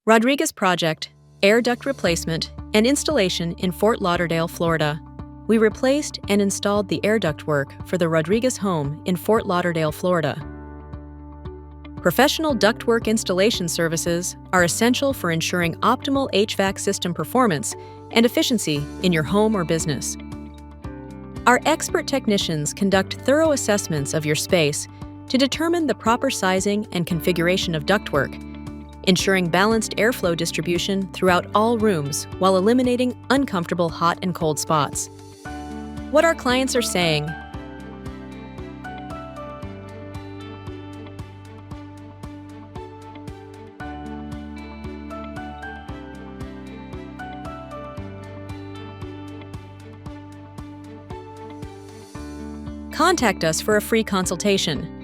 Rodriguez Project, air duct replacement and installation in Fort Lauderdale, Florida. We replaced and installed the air duct work for the Rodriguez home in Fort Lauderdale, Florida. Professional ductwork installation services are essential for ensuring optimal HVAC system performance and efficiency in your home or business. Our expert technicians conduct thorough assessments of your space to determine the proper sizing and configuration of ductwork, ensuring balanced airflow distribution throughout all rooms while eliminating uncomfortable hot and cold spots. What our clients are saying: contact us for a free consultation.